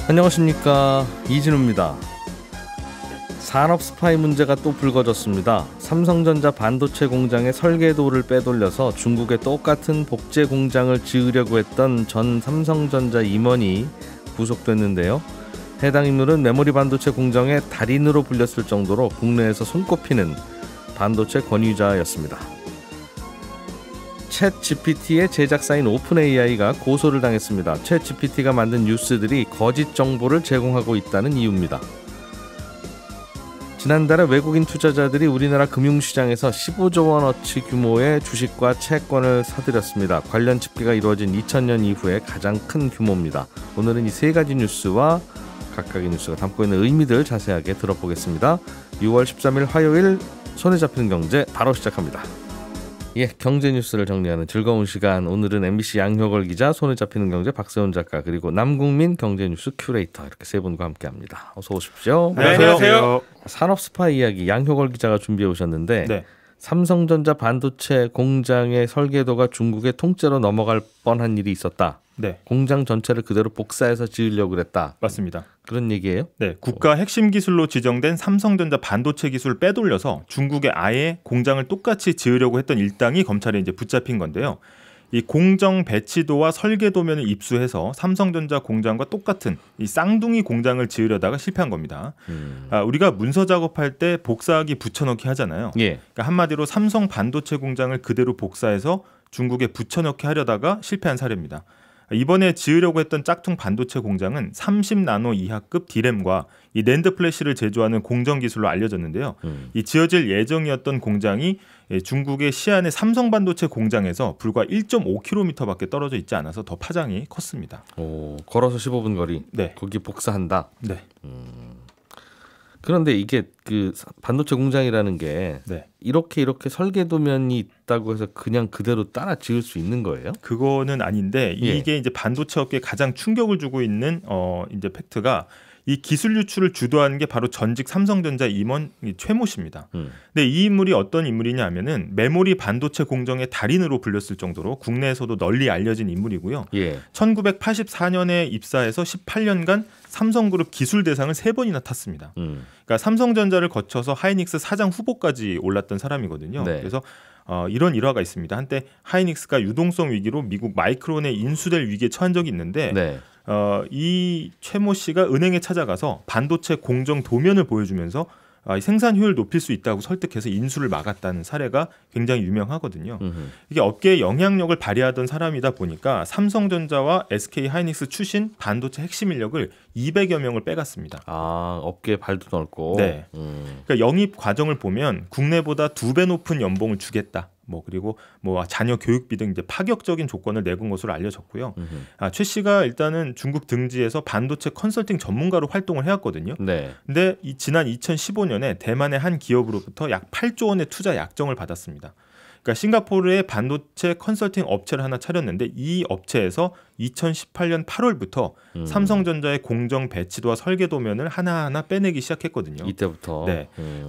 안녕하십니까, 이진우입니다. 산업 스파이 문제가 또 불거졌습니다. 삼성전자 반도체 공장의 설계도를 빼돌려서 중국에 똑같은 복제 공장을 지으려고 했던 전 삼성전자 임원이 구속됐는데요. 해당 인물은 메모리 반도체 공정의 달인으로 불렸을 정도로 국내에서 손꼽히는 반도체 권위자였습니다. 챗 GPT의 제작사인 오픈AI가 고소를 당했습니다. 챗 GPT가 만든 뉴스들이 거짓 정보를 제공하고 있다는 이유입니다. 지난달에 외국인 투자자들이 우리나라 금융시장에서 15조 원어치 규모의 주식과 채권을 사들였습니다. 관련 집계가 이루어진 2000년 이후에 가장 큰 규모입니다. 오늘은 이 세 가지 뉴스와 각각의 뉴스가 담고 있는 의미들 자세하게 들어보겠습니다. 6월 13일 화요일 손에 잡히는 경제 바로 시작합니다. 경제 뉴스를 정리하는 즐거운 시간. 오늘은 MBC 양효걸 기자, 손에 잡히는 경제 박세훈 작가, 그리고 남국민 경제 뉴스 큐레이터, 이렇게 세 분과 함께합니다. 어서 오십시오. 네, 안녕하세요. 산업 스파이 이야기 양효걸 기자가 준비해 오셨는데, 네. 삼성전자 반도체 공장의 설계도가 중국의 통째로 넘어갈 뻔한 일이 있었다. 네. 공장 전체를 그대로 복사해서 지으려고 그랬다. 맞습니다. 그런 얘기예요? 네, 국가 핵심 기술로 지정된 삼성전자 반도체 기술을 빼돌려서 중국에 아예 공장을 똑같이 지으려고 했던 일당이 검찰에 이제 붙잡힌 건데요. 이 공정 배치도와 설계도면을 입수해서 삼성전자 공장과 똑같은 이 쌍둥이 공장을 지으려다가 실패한 겁니다. 우리가 문서 작업할 때 복사하기 붙여넣기 하잖아요. 그러니까 한마디로 삼성 반도체 공장을 그대로 복사해서 중국에 붙여넣기 하려다가 실패한 사례입니다. 이번에 지으려고 했던 짝퉁 반도체 공장은 30나노 이하급 D램과 이 낸드 플래시를 제조하는 공정 기술로 알려졌는데요. 이 지어질 예정이었던 공장이 중국의 시안의 삼성 반도체 공장에서 불과 1.5km밖에 떨어져 있지 않아서 더 파장이 컸습니다. 걸어서 15분 거리. 네. 거기 복사한다. 네. 그런데 이게 그 반도체 공장이라는 게 이렇게 설계도면이 있다고 해서 그냥 그대로 따라 지을 수 있는 거예요? 그거는 아닌데 이게 이제 반도체 업계에 가장 충격을 주고 있는 이제 팩트가 이 기술 유출을 주도하는 게 바로 전직 삼성전자 임원 최모 씨입니다. 근데 이 인물이 어떤 인물이냐면은 메모리 반도체 공정의 달인으로 불렸을 정도로 국내에서도 널리 알려진 인물이고요. 1984년에 입사해서 18년간 삼성그룹 기술대상을 3번이나 탔습니다. 그러니까 삼성전자를 거쳐서 하이닉스 사장 후보까지 올랐던 사람이거든요. 그래서 이런 일화가 있습니다. 한때 하이닉스가 유동성 위기로 미국 마이크론에 인수될 위기에 처한 적이 있는데 이 최모 씨가 은행에 찾아가서 반도체 공정 도면을 보여주면서 생산 효율을 높일 수 있다고 설득해서 인수를 막았다는 사례가 굉장히 유명하거든요. 이게 업계에 영향력을 발휘하던 사람이다 보니까 삼성전자와 SK 하이닉스 출신 반도체 핵심 인력을 200여 명을 빼갔습니다. 업계에 발도 넓고. 네. 그러니까 영입 과정을 보면 국내보다 2배 높은 연봉을 주겠다. 그리고 자녀 교육비 등 이제 파격적인 조건을 내건 것으로 알려졌고요. 최 씨가 일단은 중국 등지에서 반도체 컨설팅 전문가로 활동을 해왔거든요. 근데 지난 2015년에 대만의 한 기업으로부터 약 8조 원의 투자 약정을 받았습니다. 그러니까 싱가포르에 반도체 컨설팅 업체를 하나 차렸는데 이 업체에서 2018년 8월부터 삼성전자의 공정 배치도와 설계도면을 하나하나 빼내기 시작했거든요. 이때부터.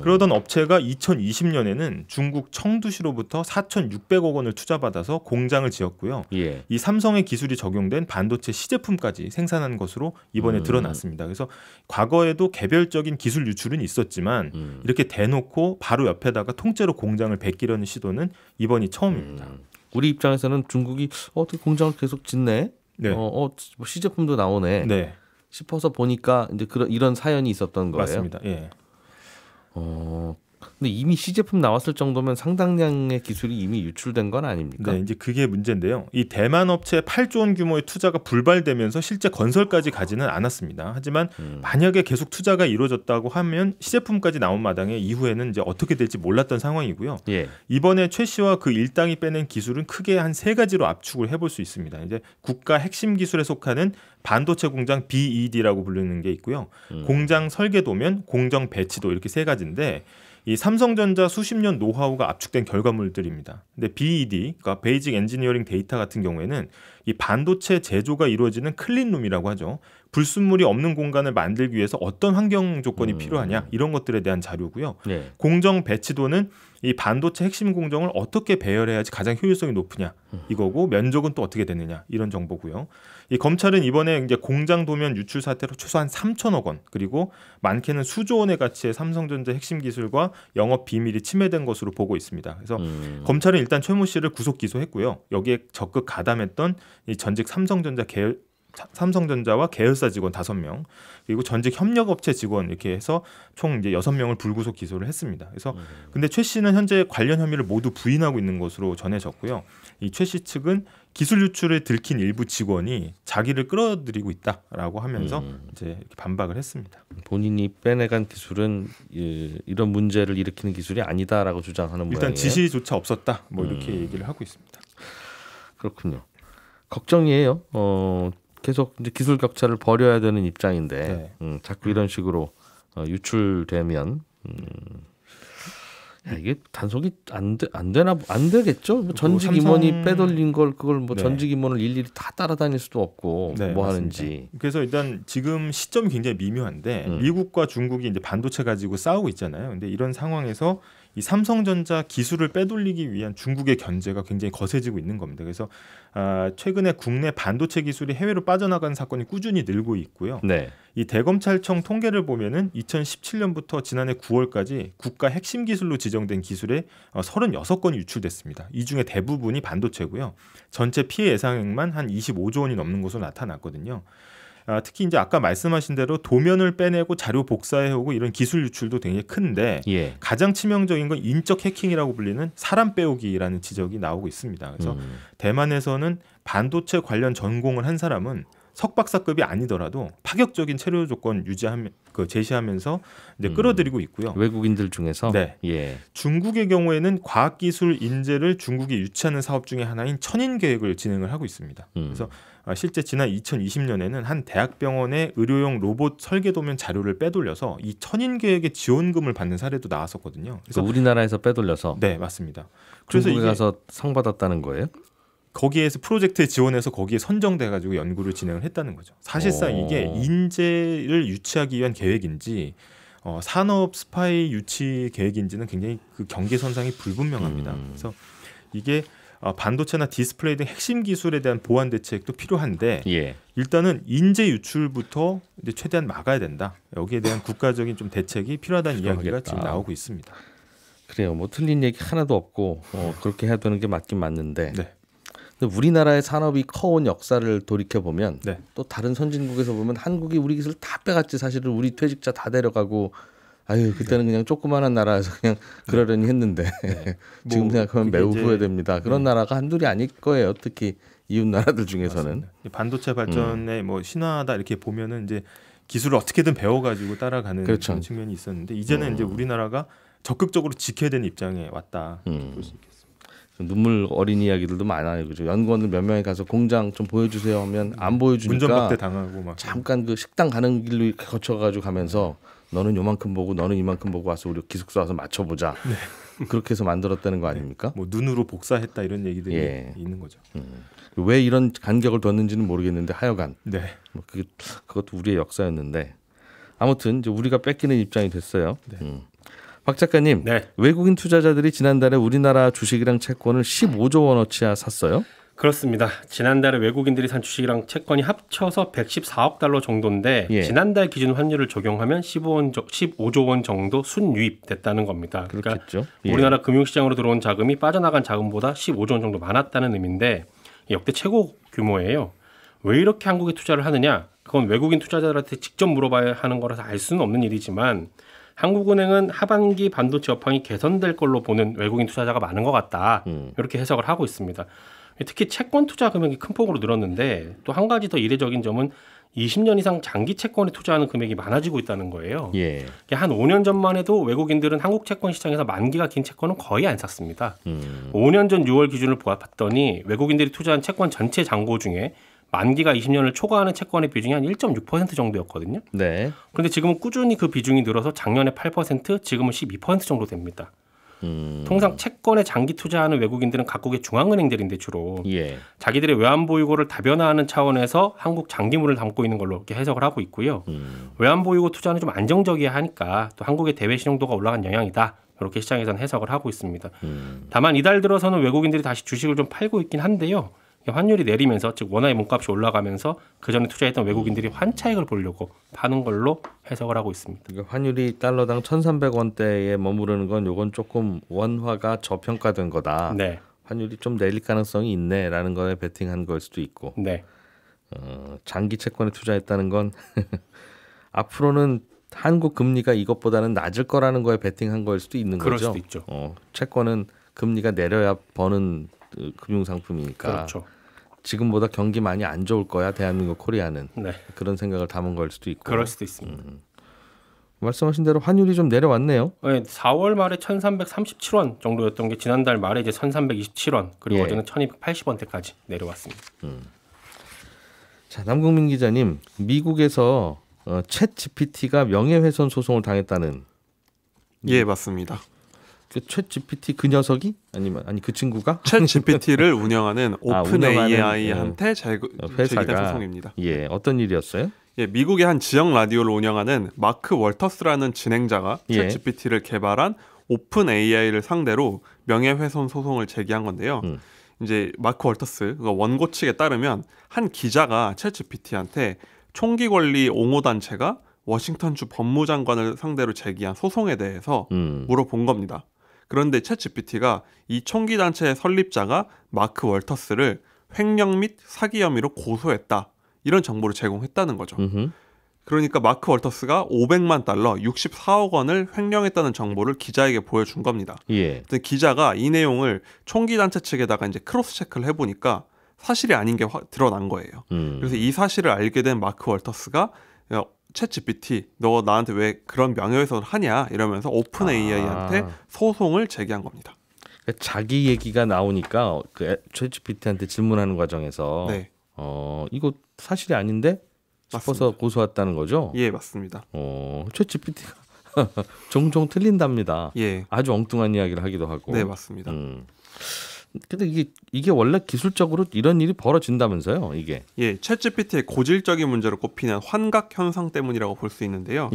그러던 업체가 2020년에는 중국 청두시로부터 4,600억 원을 투자받아서 공장을 지었고요. 이 삼성의 기술이 적용된 반도체 시제품까지 생산한 것으로 이번에 드러났습니다. 그래서 과거에도 개별적인 기술 유출은 있었지만 이렇게 대놓고 바로 옆에다가 통째로 공장을 베끼려는 시도는 이번이 처음입니다. 우리 입장에서는 중국이 어떻게 공장을 계속 짓네? 시제품도 나오네. 싶어서 보니까 이제 이런 사연이 있었던 거예요. 맞습니다. 근데 이미 시제품 나왔을 정도면 상당량의 기술이 이미 유출된 건 아닙니까? 이제 그게 문제인데요. 이 대만 업체의 8조 원 규모의 투자가 불발되면서 실제 건설까지 가지는 않았습니다. 하지만 만약에 계속 투자가 이루어졌다고 하면 시제품까지 나온 마당에 이후에는 이제 어떻게 될지 몰랐던 상황이고요. 이번에 최 씨와 그 일당이 빼낸 기술은 크게 한 3가지로 압축을 해볼 수 있습니다. 이제 국가 핵심 기술에 속하는 반도체 공장 BED라고 부르는 게 있고요. 공장 설계도면, 공정 배치도, 이렇게 3가지인데 이 삼성전자 수십 년 노하우가 압축된 결과물들입니다. 근데 BED, 그러니까 베이직 엔지니어링 데이터 같은 경우에는 이 반도체 제조가 이루어지는 클린룸이라고 하죠. 불순물이 없는 공간을 만들기 위해서 어떤 환경 조건이 필요하냐 이런 것들에 대한 자료고요. 네. 공정 배치도는 이 반도체 핵심 공정을 어떻게 배열해야지 가장 효율성이 높으냐 이거고 면적은 또 어떻게 되느냐 이런 정보고요. 이 검찰은 이번에 이제 공장 도면 유출 사태로 최소한 3천억 원 그리고 많게는 수조 원의 가치의 삼성전자 핵심 기술과 영업 비밀이 침해된 것으로 보고 있습니다. 그래서 검찰은 일단 최모 씨를 구속 기소했고요. 여기에 적극 가담했던 이 전직 삼성전자와 계열사 직원 5명 그리고 전직 협력업체 직원 이렇게 해서 총 이제 6명을 불구속 기소를 했습니다. 그래서 근데 최 씨는 현재 관련 혐의를 모두 부인하고 있는 것으로 전해졌고요. 이 최 씨 측은 기술 유출을 들킨 일부 직원이 자기를 끌어들이고 있다라고 하면서 이제 이렇게 반박을 했습니다. 본인이 빼내간 기술은 이런 문제를 일으키는 기술이 아니다라고 주장하는 일단 모양이에요. 지시조차 없었다. 뭐 이렇게 얘기를 하고 있습니다. 그렇군요. 걱정이에요. 계속 이제 기술 격차를 벌여야 되는 입장인데 자꾸 이런 식으로 유출되면 이게 단속이 안 되겠죠? 뭐 전직 임원이 빼돌린 걸 그걸 뭐 전직 임원을 일일이 다 따라다닐 수도 없고 뭐 맞습니다. 하는지. 그래서 일단 지금 시점이 굉장히 미묘한데 미국과 중국이 이제 반도체 가지고 싸우고 있잖아요. 근데 이런 상황에서 이 삼성전자 기술을 빼돌리기 위한 중국의 견제가 굉장히 거세지고 있는 겁니다. 그래서 최근에 국내 반도체 기술이 해외로 빠져나가는 사건이 꾸준히 늘고 있고요. 네. 이 대검찰청 통계를 보면은 2017년부터 지난해 9월까지 국가 핵심 기술로 지정된 기술에 36건이 유출됐습니다. 이 중에 대부분이 반도체고요. 전체 피해 예상액만 한 25조 원이 넘는 것으로 나타났거든요. 특히 이제 아까 말씀하신 대로 도면을 빼내고 자료 복사해오고 이런 기술 유출도 굉장히 큰데 가장 치명적인 건 인적 해킹이라고 불리는 사람 빼오기라는 지적이 나오고 있습니다. 그래서 대만에서는 반도체 관련 전공을 한 사람은 석박사급이 아니더라도 파격적인 체류 조건 제시하면서 이제 끌어들이고 있고요. 외국인들 중에서 중국의 경우에는 과학기술 인재를 중국이 유치하는 사업 중에 하나인 천인 계획을 진행을 하고 있습니다. 그래서 실제 지난 2020년에는 한 대학병원의 의료용 로봇 설계 도면 자료를 빼돌려서 이 천인 계획의 지원금을 받는 사례도 나왔었거든요. 그래서 우리나라에서 빼돌려서 네, 맞습니다. 그래서 중국에 가서 상 받았다는 거예요? 거기에서 프로젝트에 지원해서 거기에 선정돼 가지고 연구를 진행을 했다는 거죠. 사실상 이게 인재를 유치하기 위한 계획인지 산업 스파이 유치 계획인지는 굉장히 그 경계선상이 불분명합니다. 그래서 이게 반도체나 디스플레이 등 핵심 기술에 대한 보완 대책도 필요한데 일단은 인재 유출부터 이제 최대한 막아야 된다. 여기에 대한 국가적인 좀 대책이 필요하다는 이야기가 지금 나오고 있습니다. 그래요. 뭐 틀린 얘기 하나도 없고 그렇게 해야 되는 게 맞긴 맞는데 근데 우리나라의 산업이 커온 역사를 돌이켜 보면 또 다른 선진국에서 보면 한국이 우리 기술 다 빼갔지. 사실은 우리 퇴직자 다 데려가고 그때는 그냥 조그마한 나라에서 그냥 그러려니 했는데 지금 생각하면 매우 후회됩니다. 그런 나라가 한둘이 아닐 거예요. 특히 이웃 나라들 중에서는. 맞습니다. 반도체 발전의 뭐 신화다 이렇게 보면은 이제 기술을 어떻게든 배워가지고 따라가는 그런 측면이 있었는데 이제는 이제 우리나라가 적극적으로 지켜야 되는 입장에 왔다. 볼 수 있겠습니다. 눈물 어린 이야기들도 많아요. 그죠? 연구원들 몇 명이 가서 공장 좀 보여주세요 하면 안 보여주니까 운전박대 당하고 막 잠깐 그 식당 가는 길로 거쳐가지고 가면서 너는 요만큼 보고 너는 이만큼 보고 와서 우리 기숙사 와서 맞춰보자. 그렇게 해서 만들었다는 거 아닙니까? 뭐 눈으로 복사했다 이런 얘기들이 있는 거죠. 왜 이런 간격을 뒀는지는 모르겠는데 하여간 뭐 그것도 우리의 역사였는데 아무튼 이제 우리가 뺏기는 입장이 됐어요. 박 작가님, 외국인 투자자들이 지난달에 우리나라 주식이랑 채권을 15조 원어치야 샀어요? 그렇습니다. 지난달에 외국인들이 산 주식이랑 채권이 합쳐서 114억 달러 정도인데 지난달 기준 환율을 적용하면 15조 원 정도 순유입됐다는 겁니다. 그러니까 우리나라 금융시장으로 들어온 자금이 빠져나간 자금보다 15조 원 정도 많았다는 의미인데 역대 최고 규모예요. 왜 이렇게 한국에 투자를 하느냐? 그건 외국인 투자자들한테 직접 물어봐야 하는 거라서 알 수는 없는 일이지만 한국은행은 하반기 반도체 여파이 개선될 걸로 보는 외국인 투자자가 많은 것 같다. 이렇게 해석을 하고 있습니다. 특히 채권 투자 금액이 큰 폭으로 늘었는데 또 한 가지 더 이례적인 점은 20년 이상 장기 채권에 투자하는 금액이 많아지고 있다는 거예요. 한 5년 전만 해도 외국인들은 한국 채권 시장에서 만기가 긴 채권은 거의 안 샀습니다. 5년 전 6월 기준을 봤더니 외국인들이 투자한 채권 전체 잔고 중에 만기가 20년을 초과하는 채권의 비중이 한 1.6% 정도였거든요. 그런데 지금은 꾸준히 그 비중이 늘어서 작년에 8%, 지금은 12% 정도 됩니다. 통상 채권에 장기 투자하는 외국인들은 각국의 중앙은행들인데 주로 자기들의 외환보유고를 다변화하는 차원에서 한국 장기물을 담고 있는 걸로 이렇게 해석을 하고 있고요. 외환보유고 투자는 좀 안정적이어야 하니까 또 한국의 대외 신용도가 올라간 영향이다. 이렇게 시장에서는 해석을 하고 있습니다. 다만 이달 들어서는 외국인들이 다시 주식을 좀 팔고 있긴 한데요. 환율이 내리면서 즉 원화의 몸값이 올라가면서 그전에 투자했던 외국인들이 환차익을 보려고 파는 걸로 해석을 하고 있습니다. 그러니까 환율이 달러당 1,300원대에 머무르는 건 요건 조금 원화가 저평가된 거다. 네. 환율이 좀 내릴 가능성이 있네라는 거에 베팅한 걸 수도 있고. 네. 장기 채권에 투자했다는 건 앞으로는 한국 금리가 이것보다는 낮을 거라는 거에 베팅한 걸 수도 있는 그럴 거죠. 수도 있죠. 채권은 금리가 내려야 버는 금융 상품이니까. 그렇죠. 지금보다 경기 많이 안 좋을 거야 대한민국 코리아는. 네. 그런 생각을 담은 걸 수도 있고. 그럴 수도 있습니다. 말씀하신 대로 환율이 좀 내려왔네요. 네, 4월 말에 1,337원 정도였던 게 지난달 말에 이제 1,327원 그리고 어제는 1,280원대까지 내려왔습니다. 자, 남국민 기자님, 미국에서 챗 GPT가 명예훼손 소송을 당했다는. 예, 맞습니다. 그 챗 GPT 그 녀석이 아니 그 친구가 챗 GPT를 운영하는 오픈 AI한테 제기된 소송입니다. 예, 어떤 일이었어요? 예, 미국의 한 지역 라디오를 운영하는 마크 월터스라는 진행자가 챗 GPT를 개발한 오픈 AI를 상대로 명예훼손 소송을 제기한 건데요. 이제 마크 월터스 원고 측에 따르면 한 기자가 챗 GPT한테 총기 권리 옹호 단체가 워싱턴주 법무장관을 상대로 제기한 소송에 대해서 물어본 겁니다. 그런데 챗 GPT가 이 총기 단체의 설립자가 마크 월터스를 횡령 및 사기 혐의로 고소했다. 이런 정보를 제공했다는 거죠. 그러니까 마크 월터스가 500만 달러, 64억 원을 횡령했다는 정보를 기자에게 보여준 겁니다. 근데 기자가 이 내용을 총기 단체 측에다가 이제 크로스 체크를 해보니까 사실이 아닌 게 드러난 거예요. 그래서 이 사실을 알게 된 마크 월터스가 챗 GPT, 너 나한테 왜 그런 명예훼손을 하냐 이러면서 오픈 AI한테 소송을 제기한 겁니다. 그러니까 자기 얘기가 나오니까 그 챗 GPT한테 질문하는 과정에서 이거 사실이 아닌데 싶어서 맞습니다. 고소했다는 거죠? 예, 맞습니다. 챗 GPT가 종종 틀린답니다. 예, 아주 엉뚱한 이야기를 하기도 하고. 네, 맞습니다. 근데 이게 원래 기술적으로 이런 일이 벌어진다면서요, 이게? 예, 챗GPT의 고질적인 문제로 꼽히는 환각 현상 때문이라고 볼 수 있는데요.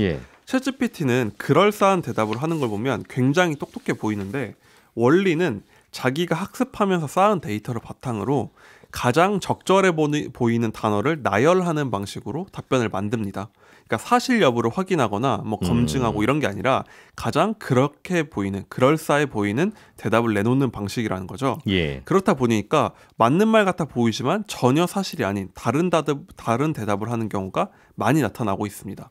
챗GPT는 그럴싸한 대답을 하는 걸 보면 굉장히 똑똑해 보이는데 원리는 자기가 학습하면서 쌓은 데이터를 바탕으로 가장 적절해 보이는 단어를 나열하는 방식으로 답변을 만듭니다. 그러니까 사실 여부를 확인하거나 뭐 검증하고 이런 게 아니라 가장 그렇게 보이는, 그럴싸해 보이는 대답을 내놓는 방식이라는 거죠. 그렇다 보니까 맞는 말 같아 보이지만 전혀 사실이 아닌 다른 대답을 하는 경우가 많이 나타나고 있습니다.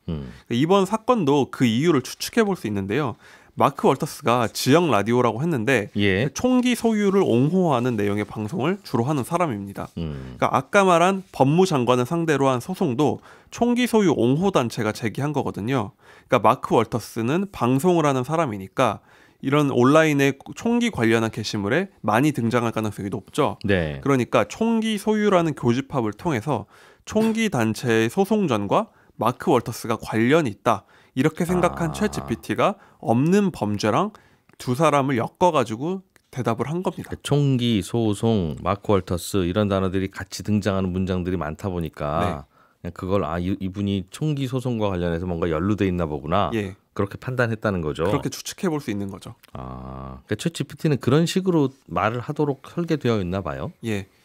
이번 사건도 그 이유를 추측해 볼 수 있는데요. 마크 월터스가 지역 라디오라고 했는데 총기 소유를 옹호하는 내용의 방송을 주로 하는 사람입니다. 그러니까 아까 말한 법무장관을 상대로 한 소송도 총기 소유 옹호 단체가 제기한 거거든요. 그러니까 마크 월터스는 방송을 하는 사람이니까 이런 온라인의 총기 관련한 게시물에 많이 등장할 가능성이 높죠. 그러니까 총기 소유라는 교집합을 통해서 총기 단체의 소송전과 마크 월터스가 관련이 있다. 이렇게 생각한 챗 GPT가 없는 범죄랑 두 사람을 엮어가지고 대답을 한 겁니다. 총기, 소송, 마크 월터스 이런 단어들이 같이 등장하는 문장들이 많다 보니까 그냥 그걸 이분이 총기 소송과 관련해서 뭔가 연루돼 있나 보구나. 그렇게 판단했다는 거죠. 그렇게 추측해 볼 수 있는 거죠. 그러니까 챗 GPT는 그런 식으로 말을 하도록 설계되어 있나 봐요.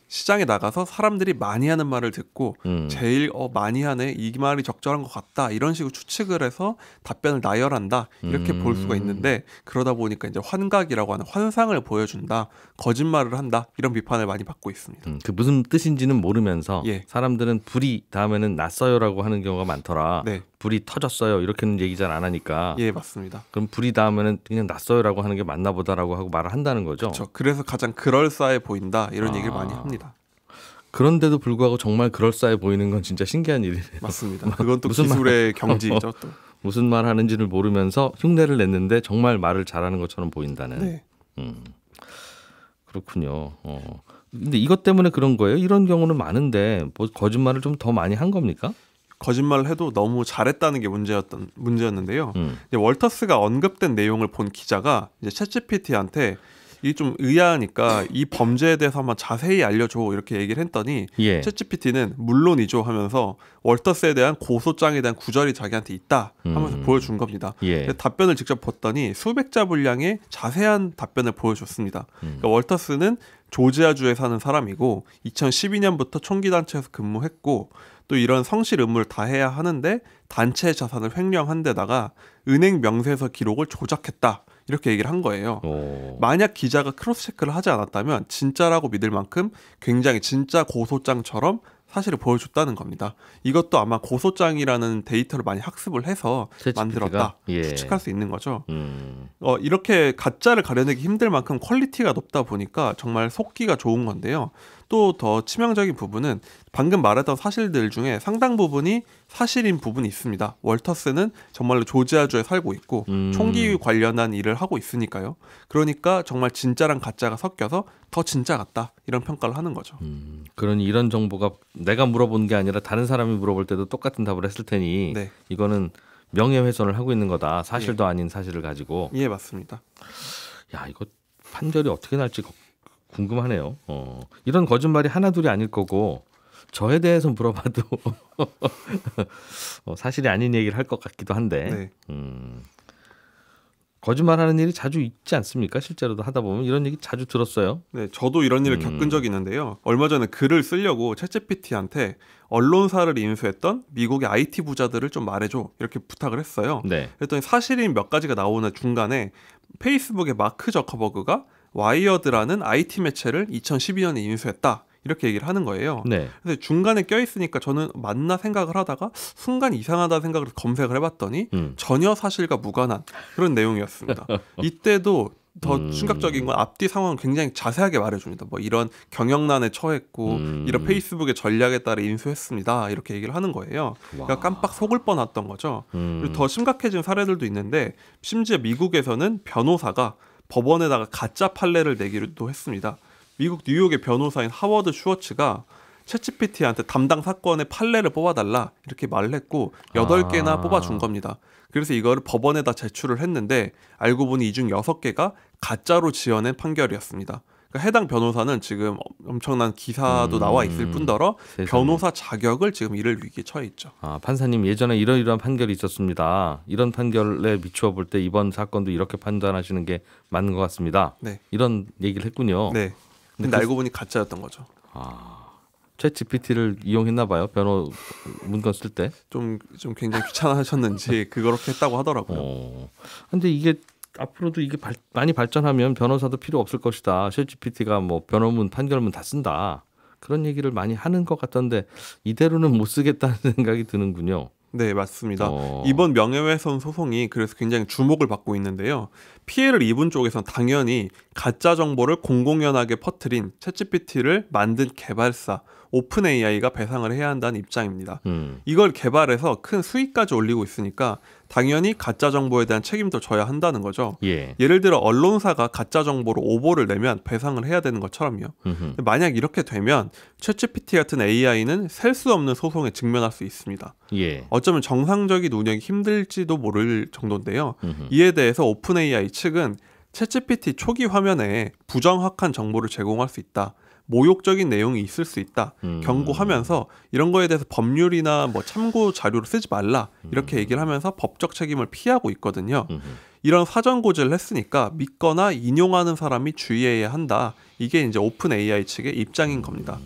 시장에 나가서 사람들이 많이 하는 말을 듣고 제일 많이 하네, 이 말이 적절한 것 같다 이런 식으로 추측을 해서 답변을 나열한다 이렇게 볼 수가 있는데 그러다 보니까 이제 환각이라고 하는 환상을 보여준다, 거짓말을 한다 이런 비판을 많이 받고 있습니다. 그 무슨 뜻인지는 모르면서 사람들은 불이 다음에는 났어요라고 하는 경우가 많더라. 불이 터졌어요 이렇게는 얘기 잘 안 하니까. 맞습니다. 그럼 불이 닿으면 그냥 났어요라고 하는 게 맞나 보다라고 하고 말을 한다는 거죠. 그렇죠. 그래서 가장 그럴싸해 보인다 이런 얘기를 많이 합니다. 그런데도 불구하고 정말 그럴싸해 보이는 건 진짜 신기한 일이네요. 맞습니다. 그건 또 기술의 경지죠. 또 무슨 말 하는지를 모르면서 흉내를 냈는데 정말 말을 잘하는 것처럼 보인다는. 그렇군요. 근데 이것 때문에 그런 거예요? 이런 경우는 많은데 뭐 거짓말을 좀 더 많이 한 겁니까? 거짓말을 해도 너무 잘했다는 게 문제였는데요. 월터스가 언급된 내용을 본 기자가 이제 챗GPT한테 이게 좀 의아하니까 이 범죄에 대해서 한번 자세히 알려줘 이렇게 얘기를 했더니 챗GPT는 물론이죠 하면서 월터스에 대한 고소장에 대한 구절이 자기한테 있다 하면서 보여준 겁니다. 답변을 직접 봤더니 수백 자 분량의 자세한 답변을 보여줬습니다. 그러니까 월터스는 조지아주에 사는 사람이고 2012년부터 총기단체에서 근무했고 또 이런 성실 의무를 다해야 하는데 단체 자산을 횡령한 데다가 은행 명세서 기록을 조작했다. 이렇게 얘기를 한 거예요. 만약 기자가 크로스 체크를 하지 않았다면 진짜라고 믿을 만큼 굉장히 진짜 고소장처럼 사실을 보여줬다는 겁니다. 이것도 아마 고소장이라는 데이터를 많이 학습을 해서 만들었다 추측할 수 있는 거죠. 이렇게 가짜를 가려내기 힘들 만큼 퀄리티가 높다 보니까 정말 속기가 좋은 건데요. 또 더 치명적인 부분은 방금 말했던 사실들 중에 상당 부분이 사실인 부분이 있습니다. 월터스는 정말로 조지아주에 살고 있고 총기 관련한 일을 하고 있으니까요. 그러니까 정말 진짜랑 가짜가 섞여서 더 진짜 같다 이런 평가를 하는 거죠. 그러니 이런 정보가 내가 물어본 게 아니라 다른 사람이 물어볼 때도 똑같은 답을 했을 테니 이거는 명예훼손을 하고 있는 거다. 사실도 아닌 사실을 가지고. 예, 맞습니다. 야, 이거 판결이 어떻게 날지 궁금하네요. 이런 거짓말이 하나둘이 아닐 거고 저에 대해서 물어봐도 사실이 아닌 얘기를 할 것 같기도 한데 거짓말하는 일이 자주 있지 않습니까? 실제로도 하다 보면 이런 얘기 자주 들었어요. 네, 저도 이런 일을 겪은 적이 있는데요. 얼마 전에 글을 쓰려고 챗GPT한테 언론사를 인수했던 미국의 IT 부자들을 좀 말해줘 이렇게 부탁을 했어요. 그랬더니 사실인 몇 가지가 나오는 중간에 페이스북의 마크 저커버그가 와이어드라는 IT 매체를 2012년에 인수했다 이렇게 얘기를 하는 거예요. 그래서 중간에 껴있으니까 저는 맞나 생각을 하다가 순간 이상하다 생각을 검색을 해봤더니 전혀 사실과 무관한 그런 내용이었습니다. 이때도 더 충격적인 건 앞뒤 상황을 굉장히 자세하게 말해줍니다. 뭐 이런 경영난에 처했고 이런 페이스북의 전략에 따라 인수했습니다. 이렇게 얘기를 하는 거예요. 그러니까 깜빡 속을 뻔했던 거죠. 그리고 더 심각해진 사례들도 있는데 심지어 미국에서는 변호사가 법원에다가 가짜 판례를 내기도 했습니다. 미국 뉴욕의 변호사인 하워드 슈워츠가 챗GPT한테 담당 사건의 판례를 뽑아달라 이렇게 말을 했고 8개나 뽑아준 겁니다. 그래서 이거를 법원에다 제출을 했는데 알고 보니 이 중 6개가 가짜로 지어낸 판결이었습니다. 그러니까 해당 변호사는 지금 엄청난 기사도 나와 있을 뿐더러 변호사 자격을 지금 잃을 위기에 처해 있죠. 판사님 예전에 이러이러한 판결이 있었습니다. 이런 판결에 비추어 볼 때 이번 사건도 이렇게 판단하시는 게 맞는 것 같습니다. 이런 얘기를 했군요. 근데 알고 보니 가짜였던 거죠. 챗 GPT를 이용했나 봐요. 변호 문건 쓸 때. 좀 굉장히 귀찮아하셨는지 그렇게 했다고 하더라고요. 근데 이게 앞으로도 이게 많이 발전하면 변호사도 필요 없을 것이다. 챗 GPT가 뭐 변호문, 판결문 다 쓴다. 그런 얘기를 많이 하는 것 같던데 이대로는 못 쓰겠다는 생각이 드는군요. 네, 맞습니다. 이번 명예훼손 소송이 그래서 굉장히 주목을 받고 있는데요. 피해를 입은 쪽에서는 당연히 가짜 정보를 공공연하게 퍼뜨린 챗GPT를 만든 개발사 오픈 AI가 배상을 해야 한다는 입장입니다. 이걸 개발해서 큰 수익까지 올리고 있으니까 당연히 가짜 정보에 대한 책임도 져야 한다는 거죠. 예를 들어 언론사가 가짜 정보로 오보를 내면 배상을 해야 되는 것처럼요. 만약 이렇게 되면 챗GPT 같은 AI는 셀 수 없는 소송에 직면할 수 있습니다. 어쩌면 정상적인 운영이 힘들지도 모를 정도인데요. 이에 대해서 오픈 AI 측은 챗GPT 초기 화면에 부정확한 정보를 제공할 수 있다. 모욕적인 내용이 있을 수 있다 경고하면서 이런 거에 대해서 법률이나 뭐 참고 자료를 쓰지 말라 이렇게 얘기를 하면서 법적 책임을 피하고 있거든요. 이런 사전 고지를 했으니까 믿거나 인용하는 사람이 주의해야 한다. 이게 이제 오픈 AI 측의 입장인 겁니다.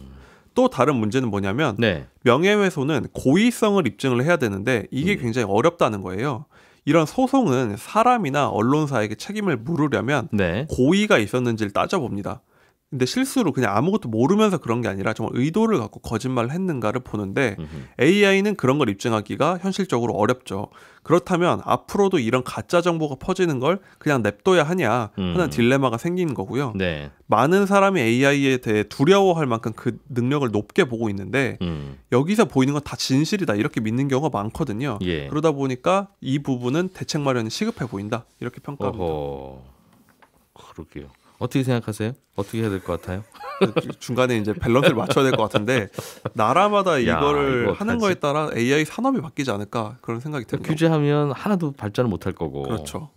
또 다른 문제는 뭐냐면 명예훼손은 고의성을 입증을 해야 되는데 이게 굉장히 어렵다는 거예요. 이런 소송은 사람이나 언론사에게 책임을 물으려면 고의가 있었는지를 따져봅니다. 근데 실수로 그냥 아무것도 모르면서 그런 게 아니라 정말 의도를 갖고 거짓말을 했는가를 보는데 AI는 그런 걸 입증하기가 현실적으로 어렵죠. 그렇다면 앞으로도 이런 가짜 정보가 퍼지는 걸 그냥 냅둬야 하냐 하는 딜레마가 생기는 거고요. 많은 사람이 AI에 대해 두려워할 만큼 그 능력을 높게 보고 있는데 여기서 보이는 건 다 진실이다 이렇게 믿는 경우가 많거든요. 그러다 보니까 이 부분은 대책 마련이 시급해 보인다 이렇게 평가합니다. 그러게요. 어떻게 생각하세요? 어떻게 해야 될 것 같아요? 중간에 이제 밸런스를 맞춰야 될 것 같은데 나라마다 이거를 하는 거에 따라 AI 산업이 바뀌지 않을까 그런 생각이 듭니다. 규제하면 하나도 발전을 못할 거고. 그렇죠.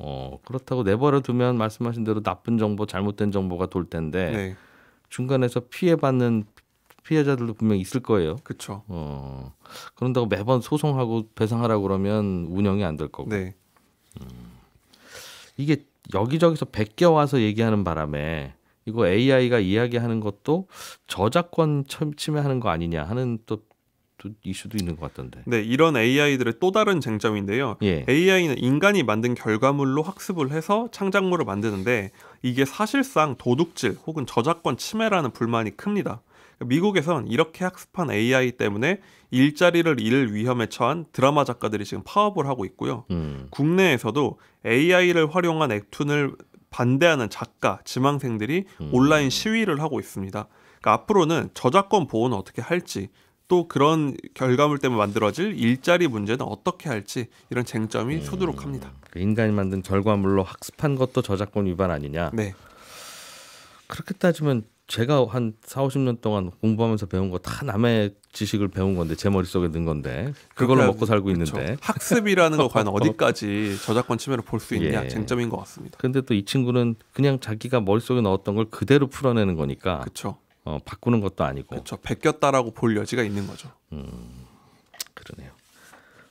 그렇다고 내버려 두면 말씀하신 대로 나쁜 정보, 잘못된 정보가 돌 텐데 네. 중간에서 피해받는 피해자들도 분명히 있을 거예요. 그렇죠. 그런다고 매번 소송하고 배상하라고 그러면 운영이 안 될 거고. 네. 이게 여기저기서 베껴 와서 얘기하는 바람에 이거 AI가 이야기하는 것도 저작권 침해하는 거 아니냐 하는 또 이슈도 있는 것 같던데. 네, 이런 AI들의 또 다른 쟁점인데요. 예. AI는 인간이 만든 결과물로 학습을 해서 창작물을 만드는데 이게 사실상 도둑질 혹은 저작권 침해라는 불만이 큽니다. 미국에선 이렇게 학습한 AI 때문에 일자리를 잃을 위험에 처한 드라마 작가들이 지금 파업을 하고 있고요. 국내에서도 AI를 활용한 웹툰을 반대하는 작가, 지망생들이 온라인 시위를 하고 있습니다. 그러니까 앞으로는 저작권 보호는 어떻게 할지 또 그런 결과물 때문에 만들어질 일자리 문제는 어떻게 할지 이런 쟁점이 수두룩합니다. 인간이 만든 결과물로 학습한 것도 저작권 위반 아니냐? 네. 그렇게 따지면 제가 한 40-50년 동안 공부하면서 배운 거 다 남의 지식을 배운 건데 제 머릿속에 넣은 건데 그걸로 먹고 살고 그렇죠. 있는데 학습이라는 거 과연 어디까지 저작권 침해를 볼 수 있냐 쟁점인 것 같습니다. 그런데 또 이 친구는 그냥 자기가 머릿속에 넣었던 걸 그대로 풀어내는 거니까 그렇죠. 바꾸는 것도 아니고 그렇죠. 베꼈다라고 볼 여지가 있는 거죠. 그러네요.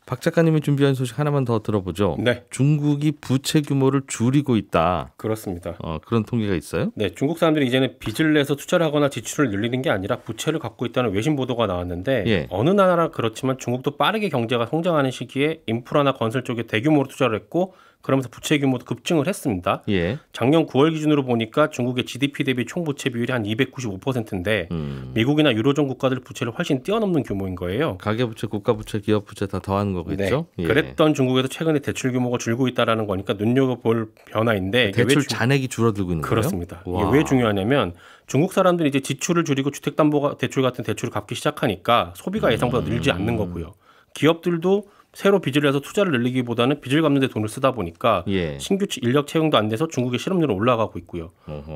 박 작가님이 준비한 소식 하나만 더 들어보죠. 네. 중국이 부채 규모를 줄이고 있다. 그렇습니다. 그런 통계가 있어요? 네, 중국 사람들이 이제는 빚을 내서 투자를 하거나 지출을 늘리는 게 아니라 부채를 갖고 있다는 외신 보도가 나왔는데 예. 어느 나라나 그렇지만 중국도 빠르게 경제가 성장하는 시기에 인프라나 건설 쪽에 대규모로 투자를 했고 그러면서 부채 규모도 급증을 했습니다. 예. 작년 9월 기준으로 보니까 중국의 GDP 대비 총부채 비율이 한 295%인데 미국이나 유로존 국가들 부채를 훨씬 뛰어넘는 규모인 거예요. 가계부채, 국가부채, 기업부채 다 더하는 거겠죠? 네. 예. 그랬던 중국에도 최근에 대출 규모가 줄고 있다는 거니까 눈여겨볼 변화인데 대출 잔액이 줄어들고 있는 거예요? 그렇습니다. 이게 왜 중요하냐면 중국 사람들이 이제 지출을 줄이고 주택담보대출 같은 대출을 갚기 시작하니까 소비가 예상보다 늘지 않는 거고요. 기업들도 새로 빚을 내서 투자를 늘리기보다는 빚을 갚는 데 돈을 쓰다 보니까 예. 신규 인력 채용도 안 돼서 중국의 실업률은 올라가고 있고요.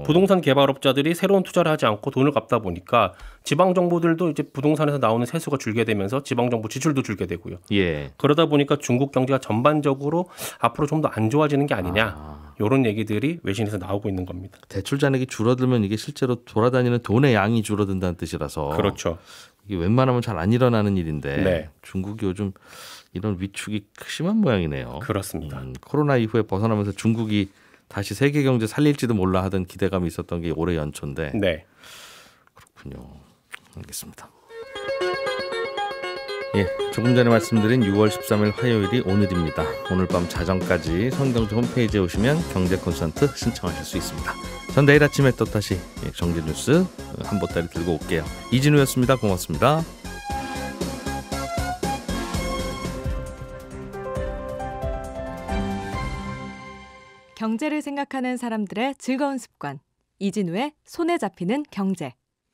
부동산 개발업자들이 새로운 투자를 하지 않고 돈을 갚다 보니까 지방 정부들도 이제 부동산에서 나오는 세수가 줄게 되면서 지방 정부 지출도 줄게 되고요. 예. 그러다 보니까 중국 경제가 전반적으로 앞으로 좀 더 안 좋아지는 게 아니냐. 이런 얘기들이 외신에서 나오고 있는 겁니다. 대출 잔액이 줄어들면 이게 실제로 돌아다니는 돈의 양이 줄어든다는 뜻이라서 그렇죠. 이게 웬만하면 잘 안 일어나는 일인데 네. 중국이 요즘 이런 위축이 심한 모양이네요. 그렇습니다. 코로나 이후에 벗어나면서 중국이 다시 세계 경제 살릴지도 몰라 하던 기대감이 있었던 게 올해 연초인데. 네. 그렇군요. 알겠습니다. 예, 조금 전에 말씀드린 6월 13일 화요일이 오늘입니다. 오늘 밤 자정까지 성경제 홈페이지에 오시면 경제 콘서트 신청하실 수 있습니다. 전 내일 아침에 또 다시 경제 뉴스 한 보따리 들고 올게요. 이진우였습니다. 고맙습니다. 경제를 생각하는 사람들의 즐거운 습관. 이진우의 손에 잡히는 경제.